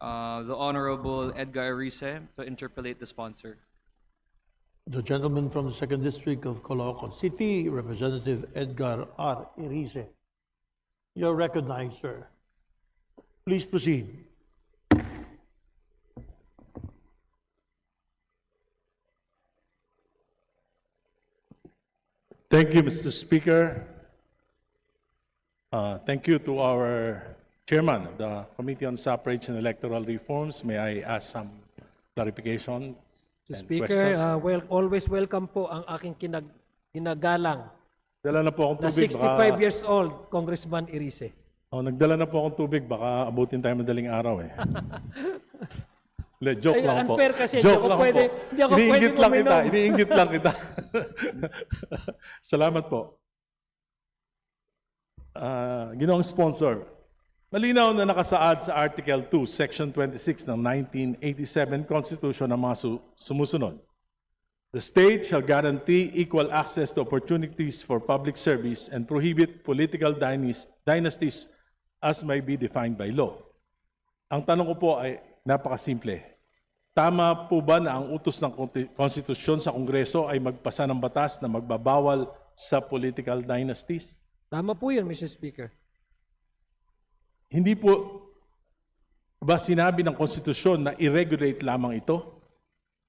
the Honorable Edgar Arice to interpolate the sponsor. The gentleman from the 2nd District of Caloocan City, Representative Edgar R. Erice. You're recognized, sir. Please proceed. Thank you, Mr. Speaker. Thank you to our chairman of the Committee on Suffrage and Electoral Reforms. May I ask some clarification? Mr. Speaker, always welcome po ang aking kinagalang Dala na po akong na tubig. 65 years old, Congressman Erice. Nagdala na po akong tubig. Baka abutin tayo madaling araw eh. Joke Ay, lang po. unfair kasi, Joke lang po. hindi ako pwede Iniinggit lang kita. uminom. Iniinggit lang kita. Salamat po. Ginoong sponsor, malinaw na nakasaad sa Article 2, Section 26 ng 1987 Constitution ng mga sumusunod. The state shall guarantee equal access to opportunities for public service and prohibit political dynasties as may be defined by law. Ang tanong ko po ay napakasimple. Tama po ba na ang utos ng konstitusyon sa Kongreso ay magpasa ng batas na magbabawal sa political dynasties? Tama po yun, Mr. Speaker. Hindi po ba sinabi ng konstitusyon na i-regulate lamang ito?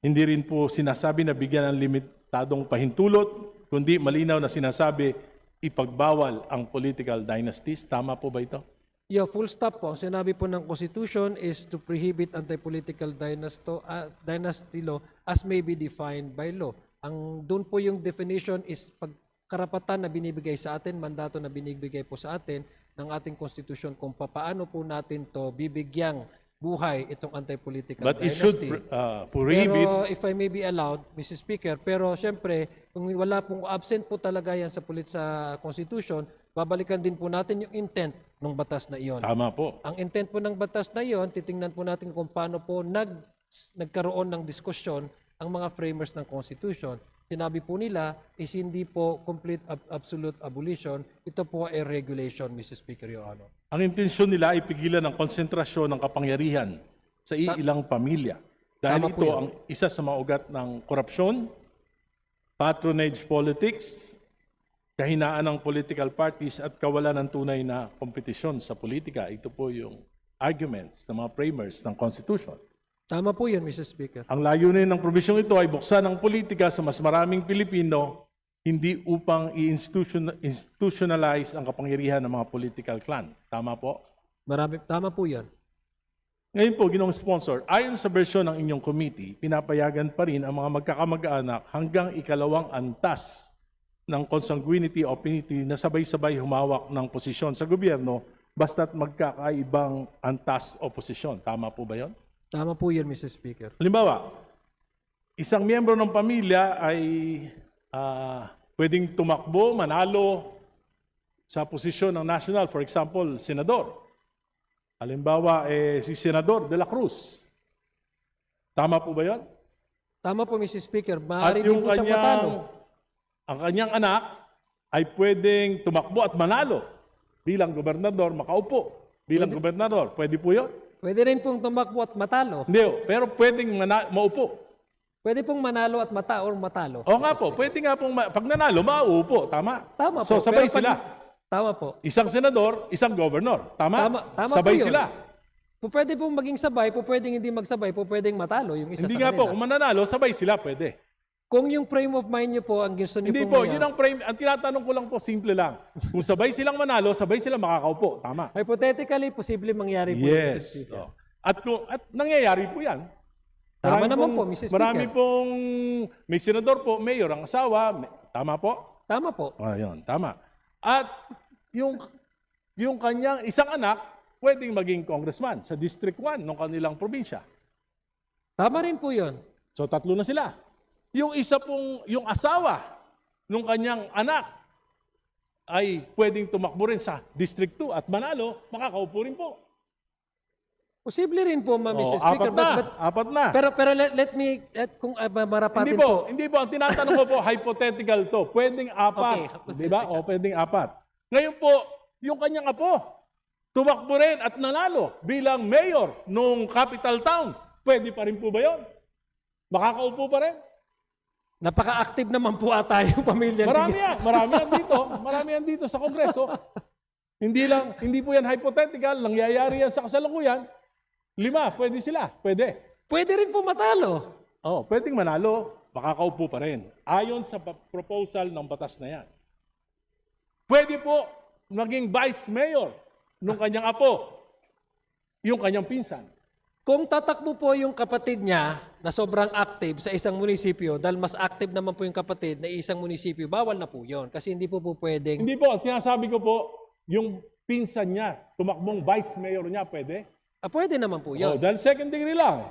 Hindi rin po sinasabi na bigyan ng limitadong pahintulot, kundi malinaw na sinasabi ipagbawal ang political dynasties. Tama po ba ito? Yeah, full stop po. Ang sinabi po ng Constitution is to prohibit anti-political dynasty law as may be defined by law. Ang doon po yung definition is pagkarapatan na binibigay sa atin, mandato na binibigay po sa atin ng ating Constitution kung paano po natin to bibigyang buhay itong anti-political But it dynasty. should prohibit. Pero if I may be allowed, Mr. Speaker, pero siyempre, kung wala pong absent po talaga yan sa Constitution, babalikan din po natin yung intent ng batas na iyon. Tama po. Ang intent po ng batas na iyon, titingnan po natin kung paano po nagkaroon ng diskusyon ang mga framers ng Constitution. Sinabi po nila is hindi po complete absolute abolition, ito po ay regulation, Mr. Speaker, Your Honor. Ang intensyon nila ay pigilan ang konsentrasyon ng kapangyarihan sa ilang pamilya. Dahil Tama po ito yan. ang isa sa mga ugat ng korupsyon, patronage politics, kahinaan ng political parties at kawalan ng tunay na kompetisyon sa politika. Ito po yung arguments ng mga framers ng Constitution. Tama po yun, Mr. Speaker. Ang layunin ng probisyong ito ay buksan ang politika sa mas maraming Pilipino, hindi upang institutionalize ang kapangyarihan ng mga political clan. Tama po? Tama po yan. Ngayon po, Ginoong Sponsor, ayon sa bersyon ng inyong committee, pinapayagan pa rin ang mga magkakamag-anak hanggang ikalawang antas ng consanguinity o affinity na sabay-sabay humawak ng posisyon sa gobyerno basta't magkakaibang antas o posisyon. Tama po ba yon? Tama po yan, Mr. Speaker. Halimbawa, isang miyembro ng pamilya ay pwedeng tumakbo, manalo sa posisyon ng national, for example, senador. Halimbawa, si Senador De La Cruz. Tama po ba yun? Tama po, Mr. Speaker. At Maaari din yung po siyang matalo. ang kanyang anak ay pwedeng tumakbo at manalo bilang gobernador, makaupo bilang gobernador. Pwede po yun? Pwede rin pong tumakbo at matalo. Hindi, pero pwedeng maupo. Pwede pong manalo at matalo. O nga po, pwede nga pong, pag nanalo, mauupo. Tama? Tama So, po. sabay Pero sila. Tama po. Isang senador, isang governor. Tama? Tama Sabay po yun. sila. Pwede pong maging sabay, pwedeng hindi magsabay, pwedeng matalo yung isa Hindi sa nga po, kanila. kung mananalo, sabay sila, pwede. Kung yung frame of mind niyo po, ang gusto niyo Hindi po, yun ang frame. Ang tinatanong ko lang po, simple lang. Kung sabay silang manalo, sabay sila makakaupo. Tama? Hypothetically, posible mangyari po. Mr. Yes. Speaker. At nangyayari po yan. Tama naman po, Mr. Speaker. Marami pong, may senador po, mayor, ang asawa. Tama po? Tama po. Yun, tama. At yung kanyang isang anak, pwedeng maging congressman sa District 1 ng kanilang probinsya. Tama rin po yun. So, tatlo na sila. Yung isa pong, yung asawa ng kanyang anak ay pwedeng tumakbo rin sa District 2 at manalo, makakaupo rin po. Posible rin po, Mr. Speaker. Apat na. Pero kung marapatin Hindi po. Ang tinatanong ko po, hypothetical to. Pwedeng apat. Okay, Di ba? O pwedeng apat. Ngayon po, yung kanyang apo, tumakbo rin at nanalo bilang mayor nung capital town, pwede pa rin po ba yun? Makakaupo pa rin? Napaka-active naman po ata yung pamilya. Marami yan dito sa Kongreso. Hindi po yan hypothetical, nangyayari yan sa kasalukuyan. 5, pwede sila, pwede. Pwede rin po matalo. Oh, pwedeng manalo, makakaupo pa rin. Ayon sa proposal ng batas na yan. Pwede po naging vice mayor nung kanyang apo, yung kanyang pinsan. Kung tatakbo po yung kapatid niya na sobrang active sa isang munisipyo, dahil mas active naman po yung kapatid na isang munisipyo, bawal na po yun. Kasi hindi po pwedeng... Hindi po, sinasabi ko po, yung pinsan niya, tumakbong vice mayor niya, pwede? Pwede naman po Oh, yun. dahil second degree lang.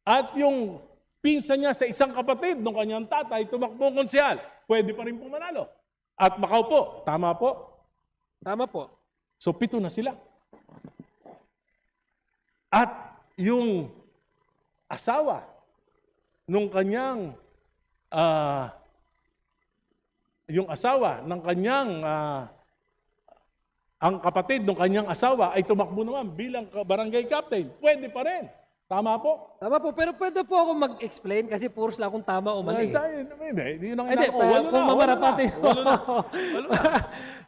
At yung pinsan niya sa isang kapatid ng kanyang tatay, tumakbong konsyal, pwede pa rin po manalo. At makaupo, tama po? Tama po. So 7 na sila. At yung asawa nung kanyang ang kapatid ng kanyang asawa ay tumakbo naman bilang barangay captain. Pwede pa rin. Tama po? Tama po. Pero pwede po ako mag-explain kasi puros lang kung tama o mali. Hindi, yun ang Hindi, inaako. kung mamarapati. Walo na. Kung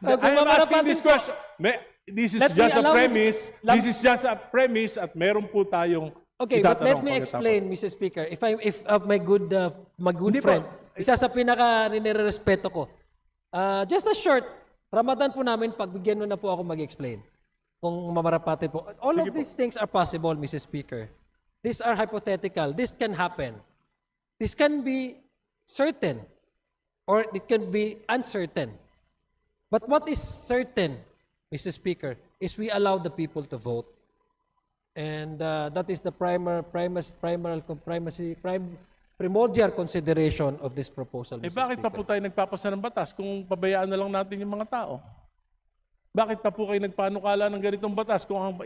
I am asking mamarapati this question. This is Let me just a allow me- premise. This is just a premise at meron po tayong Okay, but let itatanong me pagkatapos. explain, Mr. Speaker. If my good Hindi po. friend, isa sa pinaka nirerespeto ko. Just a short, Ramadan po namin, pagbigyan mo na po ako mag-explain. Kung mamarapati po. All of these things are possible, Mr. Speaker. These are hypothetical. This can happen. This can be certain or it can be uncertain. But what is certain, Mr. Speaker, is we allow the people to vote. And that is the primordial consideration of this proposal, Mr. Bakit pa Speaker. po tayo nagpapasa ng batas kung pabayaan na lang natin yung mga tao? Bakit pa po kayo nagpanukala ng ganitong batas kung ang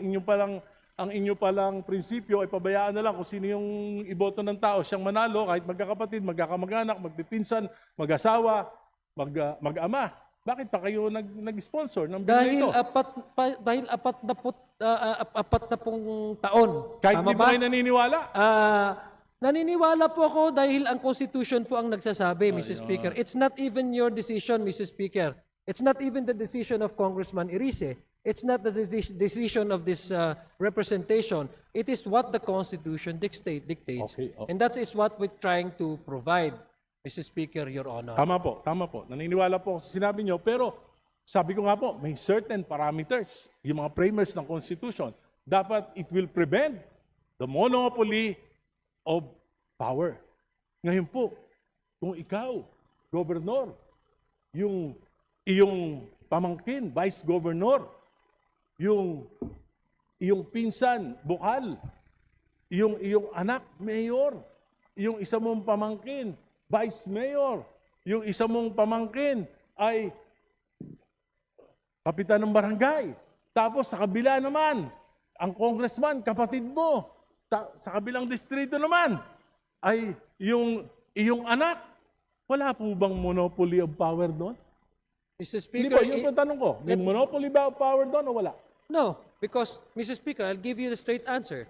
inyo palang prinsipyo ay pabayaan na lang kung sino yung iboto ng tao, siyang manalo kahit magkakapatid, magkakamag-anak, magpipinsan, mag-asawa, mag-ama. Bakit pa kayo nag-sponsor ng bill na Dahil ito? dahil apat na pong taon. Kahit Tama di ba kayo naniniwala? Naniniwala po ako dahil ang Constitution po ang nagsasabi, Mr. Speaker. It's not even your decision, Mr. Speaker. It's not even the decision of Congressman Irice. It's not the decision of this representation. It is what the Constitution dictates. Okay, oh. And that is what we're trying to provide, Mr. Speaker, Your Honor. Tama po. Naniniwala po ako sa sinabi nyo, pero sabi ko nga po, may certain parameters, yung mga framers ng Constitution. Dapat it will prevent the monopoly of power. Ngayon po, kung ikaw, gobernador, yung iyong pamangkin, vice governor, yung iyong pinsan, bukal, yung iyong anak, mayor, yung isa mong pamangkin, vice mayor, yung isa mong pamangkin ay kapitan ng barangay. Tapos sa kabila naman, ang congressman, kapatid mo. Sa kabilang distrito naman, ay yung iyong anak. Wala po bang monopoly of power doon? Mr. Hindi Speaker, po, yun po yung tanong ko. May monopoly ba of power doon o wala? no, because, Mr. Speaker, I'll give you the straight answer.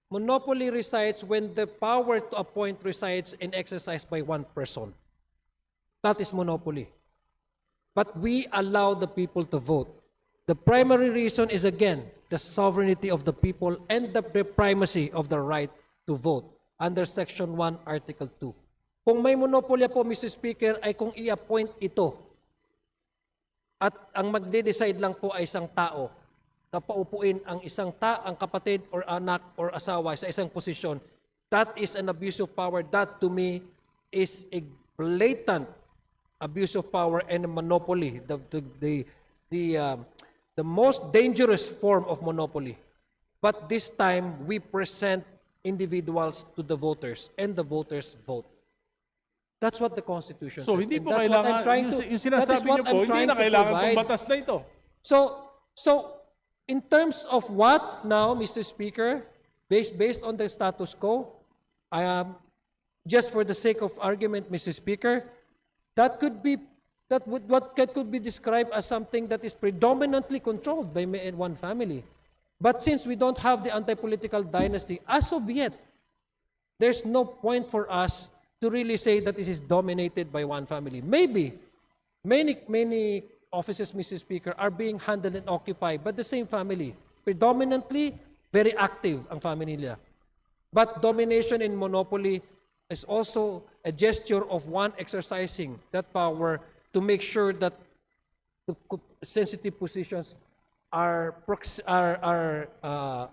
Monopoly resides when the power to appoint resides and exercised by one person. That is monopoly. But we allow the people to vote. The primary reason is, again, the sovereignty of the people and the primacy of the right to vote under Section 1, Article 2. Kung may monopolya po, Mr. Speaker, ay kung i-appoint ito at ang magde-decide lang po ay isang tao na paupuin ang ang kapatid or anak or asawa sa isang posisyon, that is an abuse of power. That to me is a blatant abuse of power and a monopoly. The most dangerous form of monopoly. But this time, we present individuals to the voters and the voters vote. That's what the Constitution So says. hindi And po that's what I'm kailangan, trying to- yung that is sinasabi what niyo po, I'm hindi trying na to kailangan provide. itong batas na ito. So in terms of what now, Mr. Speaker, based on the status quo, just for the sake of argument, Mr. Speaker, that could be what could be described as something that is predominantly controlled by one family. But since we don't have the anti-political dynasty as of yet, there's no point for us to really say that this is dominated by one family. Maybe many offices, Mr. Speaker, are being handled and occupied by the same family. Predominantly, very active ang family nila. But domination and monopoly is also a gesture of one exercising that power to make sure that the sensitive positions are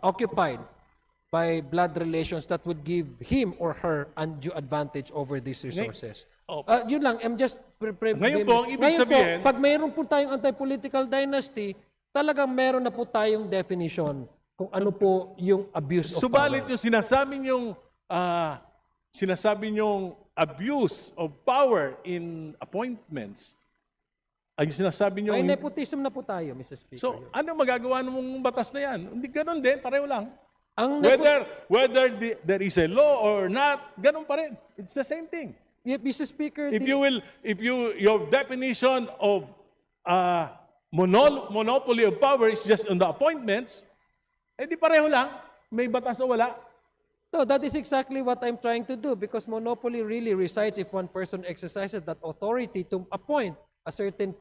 occupied by blood relations that would give him or her undue advantage over these resources. Yun lang, I'm just... Ngayon po, ang ibig sabihin... pag mayroon po tayong anti-political dynasty, talagang meron na po tayong definition kung ano po yung abuse of Subalit power. yung sinasabi niyong abuse of power in appointments, ay yung sinasabi niyo... May nepotism na po tayo, Mr. Speaker. So, ano magagawa ng batas na yan? Hindi ganun din, pareho lang. Ang Whether there is a law or not, ganun pa rin. It's the same thing. Mr. Speaker, Your definition of monopoly of power is just on the appointments, di pareho lang. May batas o wala. no, that is exactly what I'm trying to do because monopoly really resides if one person exercises that authority to appoint a certain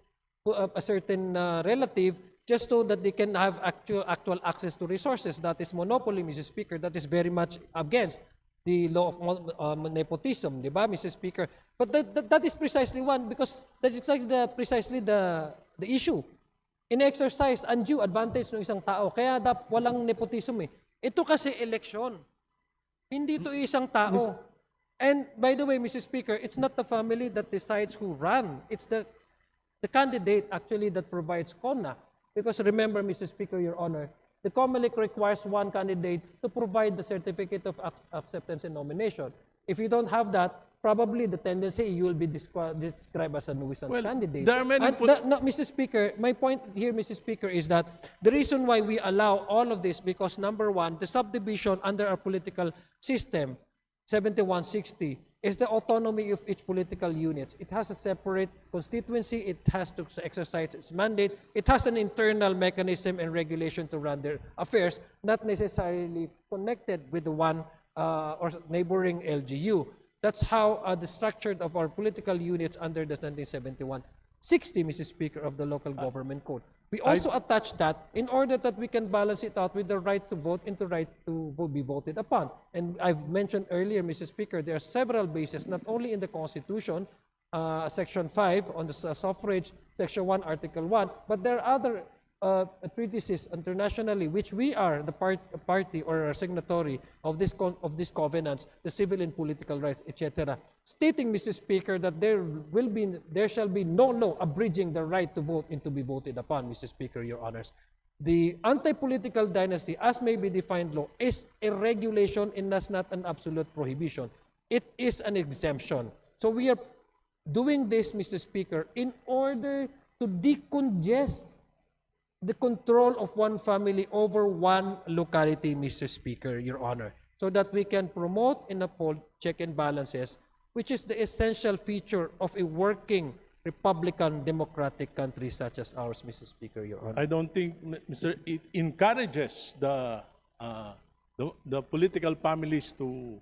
relative just so that they can have actual access to resources. That is monopoly, Mr. Speaker. That is very much against the law of nepotism, di ba, Mr. Speaker? But that is precisely one because that's exactly precisely the issue. In-exercise undue advantage ng isang tao. Kaya walang nepotism eh. Ito kasi eleksyon. Hindi ito isang tao. And by the way, Mr. Speaker, it's not the family that decides who run. It's the candidate actually that provides CONA. Because remember, Mr. Speaker, Your Honor, the COMELEC requires one candidate to provide the certificate of acceptance and nomination. If you don't have that, probably the tendency you will be described as a nuisance candidate. There are many No, Mr. Speaker, my point here, Mr. Speaker, is that the reason why we allow all of this because number one, the subdivision under our political system, 7160, is the autonomy of each political unit. It has a separate constituency. It has to exercise its mandate. It has an internal mechanism and regulation to run their affairs, not necessarily connected with the one or neighboring LGU. That's how the structure of our political units under the 1971-60, Mr. Speaker, of the Local Government Code. We also attach that in order that we can balance it out with the right to vote and the right to be voted upon. And I've mentioned earlier, Mr. Speaker, there are several bases, not only in the Constitution, Section 5 on the suffrage, Section 1, Article 1, but there are other treatises internationally, which we are the party or signatory of this covenants, the civil and political rights, etc., stating, Mr. Speaker, that there shall be no law abridging the right to vote and to be voted upon, Mr. Speaker, Your Honors. The anti-political dynasty, as may be defined law, is a regulation and that's not an absolute prohibition. It is an exemption. So we are doing this, Mr. Speaker, in order to decongest the control of one family over one locality, Mr. Speaker, Your Honor, so that we can promote and uphold check and balances, which is the essential feature of a working Republican democratic country such as ours, Mr. Speaker, Your Honor. I don't think, it encourages the political families to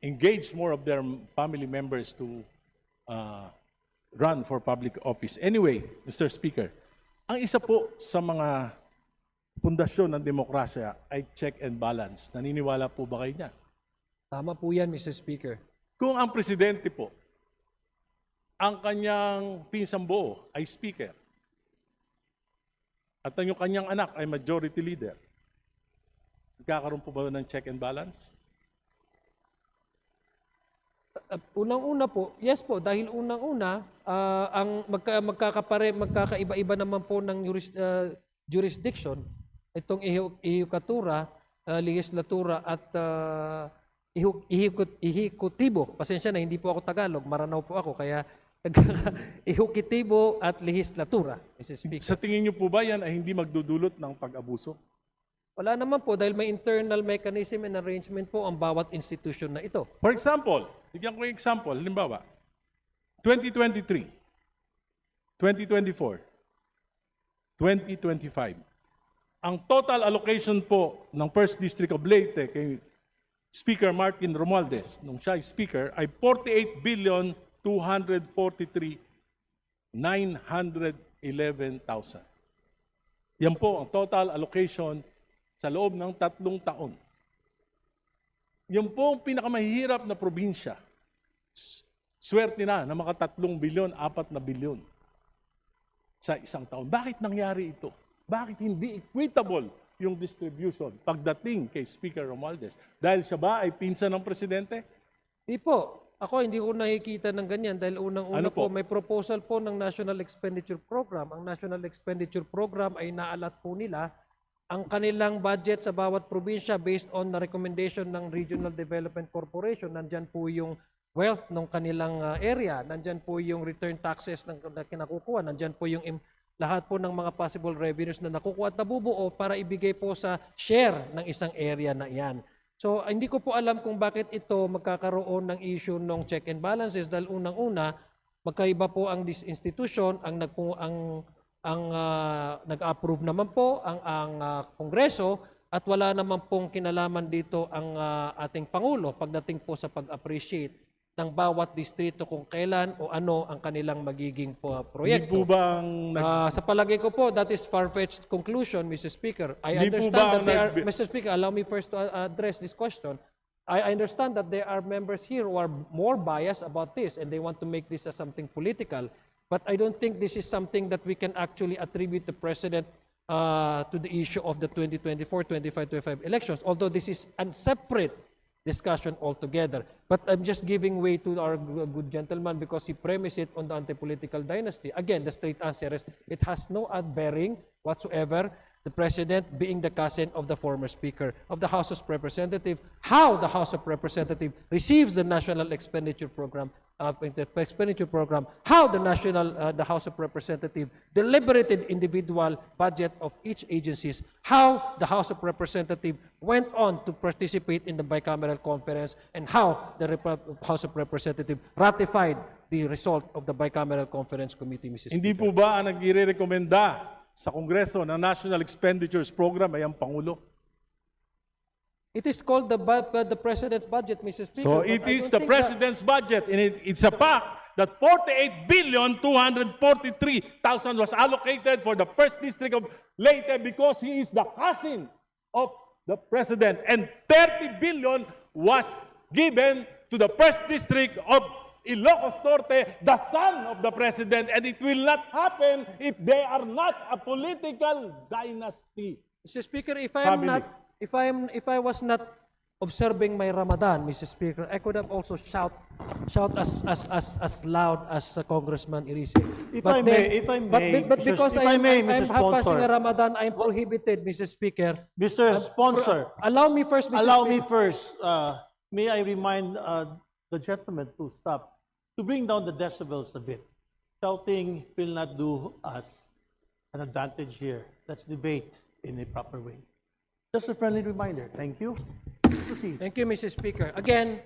engage more of their family members to run for public office. Anyway, Mr. Speaker, ang isa po sa mga pundasyon ng demokrasya ay check and balance. Naniniwala po ba kayo niya? Tama po yan, Mr. Speaker. Kung ang presidente po, ang kanyang pinsang buo ay speaker, at ang kanyang anak ay majority leader, nagkakaroon po ba ng check and balance? Unang-una po, yes po, dahil unang-una, ang magkakaiba-iba naman po ng jurisdiction, itong ihikatura, legislatura at ihikutibo. Pasensya na, hindi po ako Tagalog, Maranao po ako, kaya ihikutibo at legislatura, Mr. Speaker. Sa tingin niyo po ba yan ay hindi magdudulot ng pag-abuso? Wala naman po dahil may internal mechanism and arrangement po ang bawat institution na ito. For example, bigyan ko yung example, halimbawa, 2023, 2024, 2025. Ang total allocation po ng 1st District of Leyte kay Speaker Martin Romualdez, nung siya ay Speaker, ay 48,243,911,000. Yan po ang total allocation sa loob ng 3 taon. Yan po ang pinakamahirap na probinsya. Swerte na maka 3 bilyon, 4 na bilyon sa isang taon. Bakit nangyari ito? Bakit hindi equitable yung distribution pagdating kay Speaker Romualdez? Dahil siya ba ay pinsan ng presidente? Di po. Ako hindi ko nakikita ng ganyan dahil unang-una Ano po? po may proposal po ng National Expenditure Program. Ang National Expenditure Program ay naalat po nila ang kanilang budget sa bawat probinsya based on the recommendation ng Regional Development Corporation. Nandyan po yung wealth ng kanilang area. Nandyan po yung return taxes na kinakukuha. Nandyan po yung lahat po ng mga possible revenues na nakukuha at nabubuo para ibigay po sa share ng isang area na iyan. So, hindi ko po alam kung bakit ito magkakaroon ng issue ng check and balances dahil unang-una, magkaiba po ang institution, nag-approve naman po ang Kongreso at wala naman pong kinalaman dito ang ating Pangulo pagdating po sa pag-appreciate ng bawat distrito kung kailan o ano ang kanilang magiging Hindi proyekto. po bang Sa palagay ko po, that is far-fetched conclusion, Mr. Speaker. I Hindi po understand ba that they are, nag- Mr. Speaker, allow me first to address this question. I understand that there are members here who are more biased about this and they want to make this as something political. But I don't think this is something that we can actually attribute the President to the issue of the 2024-25 elections, although this is a separate discussion altogether. But I'm just giving way to our good gentleman because he premised it on the anti-political dynasty. Again, the straight answer is it has no bearing whatsoever. The President being the cousin of the former Speaker of the House of Representatives, how the House of Representatives receives the National Expenditure Program, how the House of Representatives deliberated individual budget of each agencies, how the House of Representatives went on to participate in the bicameral conference, and how the House of Representatives ratified the result of the bicameral conference committee, Mrs. hindi Speaker. po ba ang nagre-rekomenda sa Kongreso ng National Expenditures Program ay ang Pangulo? It is called the President's budget, Mr. Speaker. So but it I is don't the think that- President's budget, and it's a fact that 48,243,000 was allocated for the 1st District of Leyte because he is the cousin of the President, and 30 billion was given to the 1st District of Ilocos Norte, the son of the President, and it will not happen if they are not a political dynasty. Mr. Speaker, if I am Family. not, if I was not observing my Ramadan, Mr. Speaker, I could have also shout as loud as Congressman Irice. If I may, but Mr. because if I may, I'm Mr. passing Sponsor. a Ramadan, I'm prohibited, Mr. Speaker. Mr. Sponsor, Allow me first, Mr. allow Speaker. me first, may I remind the gentleman to stop, to bring down the decibels a bit. Shouting will not do us an advantage here. Let's debate in a proper way. Just a friendly reminder. Thank you. Proceed. Thank you, Mr. Speaker. Again,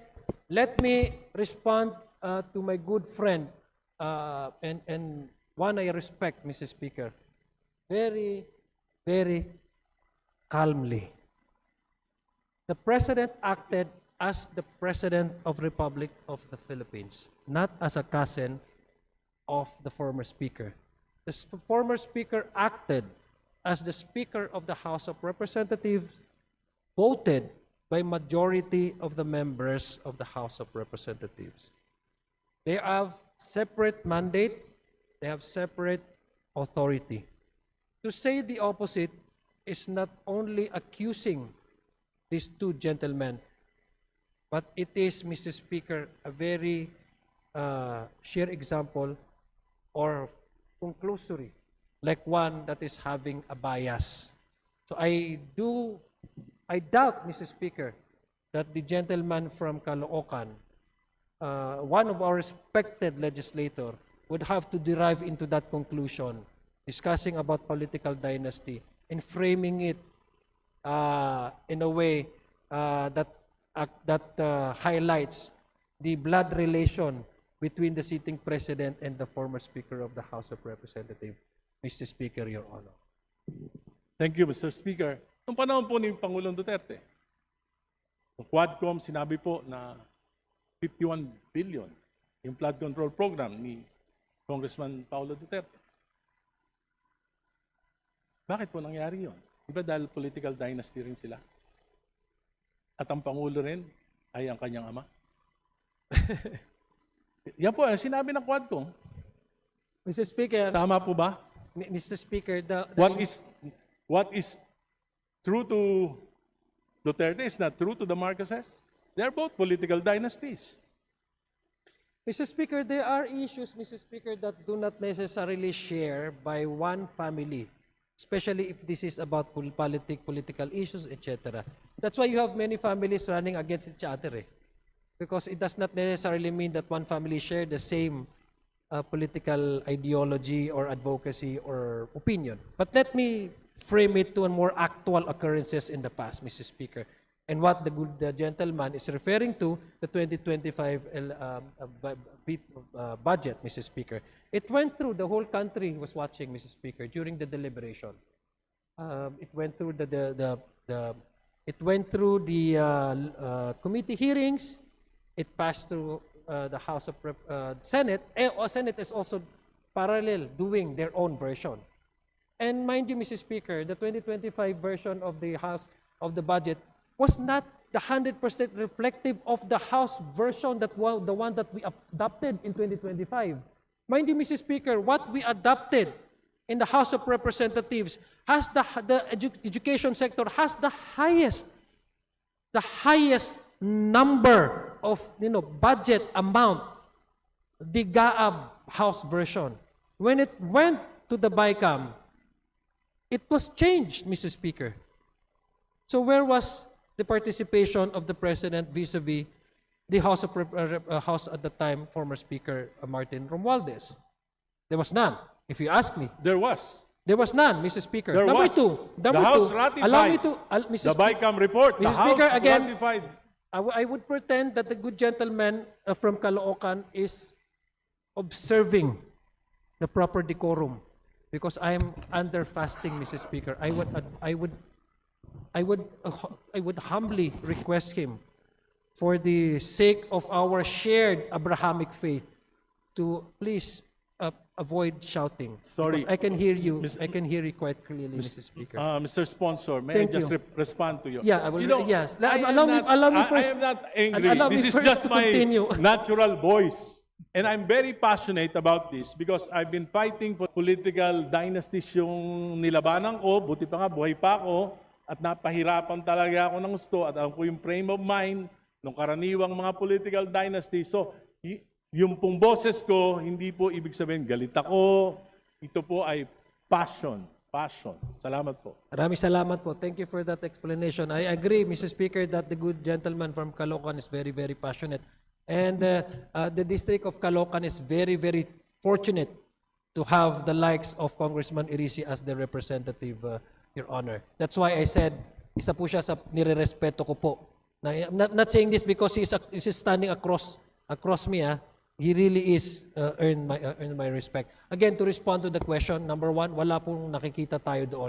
let me respond to my good friend and one I respect, Mr. Speaker, very, very calmly. The President acted as the President of Republic of the Philippines, not as a cousin of the former Speaker. The former Speaker acted as the Speaker of the House of Representatives, voted by majority of the members of the House of Representatives. They have separate mandate, they have separate authority. To say the opposite is not only accusing these two gentlemen, but it is, Mr. Speaker, a very sheer example or conclusory, like one that is having a bias. So I doubt, Mr. Speaker, that the gentleman from Caloocan, one of our respected legislator, would have to derive into that conclusion, discussing about political dynasty and framing it in a way that highlights the blood relation between the sitting president and the former Speaker of the House of Representatives. Mr. Speaker, Your Honor. Thank you, Mr. Speaker. Noong panahon po ni Pangulong Duterte, yung Quadcom, sinabi po na 51 billion yung flood control program ni Congressman Paulo Duterte. Bakit po nangyari yun? Di ba dahil political dynasty rin sila? At ang Pangulo rin ay ang kanyang ama? Yan po, sinabi ng Quadcom. Mr. Speaker, Tama po ba? Mr. Speaker, What is true to Duterte is not true to the Marcoses. They are both political dynasties. Mr. Speaker, there are issues, Mr. Speaker, that do not necessarily share by one family, especially if this is about political issues, etc. That's why you have many families running against each other. Because it does not necessarily mean that one family share the same political ideology or advocacy or opinion. But let me frame it to a more actual occurrences in the past, Mr. Speaker. And what the gentleman is referring to, the 2025 budget, Mr. Speaker. It went through, the whole country was watching, Mr. Speaker, during the deliberation. It went through the committee hearings. It passed through the House of Senate. Senate is also parallel doing their own version. And mind you, Mr. Speaker, the 2025 version of the House of the budget was not the 100% reflective of the House version, the one that we adopted in 2025. Mind you, Mr. Speaker, what we adopted in the House of Representatives has education sector has the highest number of budget amount, the GAAB House version. When it went to the BICAM, it was changed, Mr. Speaker. So where was the participation of the President vis-a-vis the House at the time, former Speaker Martin Romualdez? There was none, if you ask me. There was. There was none, Mr. Speaker. There Number was. two, The House ratified allow me to, Mr. the BICAM report. The Mr. Speaker, House again, ratified. I would pretend that the good gentleman from Caloocan is observing the proper decorum because I am under fasting, Mr. Speaker. I would humbly request him, for the sake of our shared Abrahamic faith, to please avoid shouting. Sorry. Because I can hear you. I can hear you quite clearly, Mr. Speaker. Mr. Sponsor, may Thank I just you. Respond to you? Yeah, I will. You know, Yes. I am Allow me not- first. I am not angry. Allow me This is first just to my continue. natural voice. And I'm very passionate about this because I've been fighting for political dynasties yung nilabanan ko. Buti pa nga, buhay pa ako. At napahirapan talaga ako ng gusto. At alam ko yung frame of mind ng karaniwang mga political dynasties. So, yung pong boses ko, hindi po ibig sabihin galit ako. Ito po ay passion. Passion. Salamat po. Maraming salamat po. Thank you for that explanation. I agree, Mr. Speaker, that the good gentleman from Caloocan is very, very passionate. And the District of Caloocan is very, very fortunate to have the likes of Congressman Irisi as the representative, Your Honor. That's why I said, isa po siya sa nire-respeto ko po. I'm not saying this because he's standing across me. He really is earned my respect. Again, to respond to the question, number one, wala pong nakikita tayo doon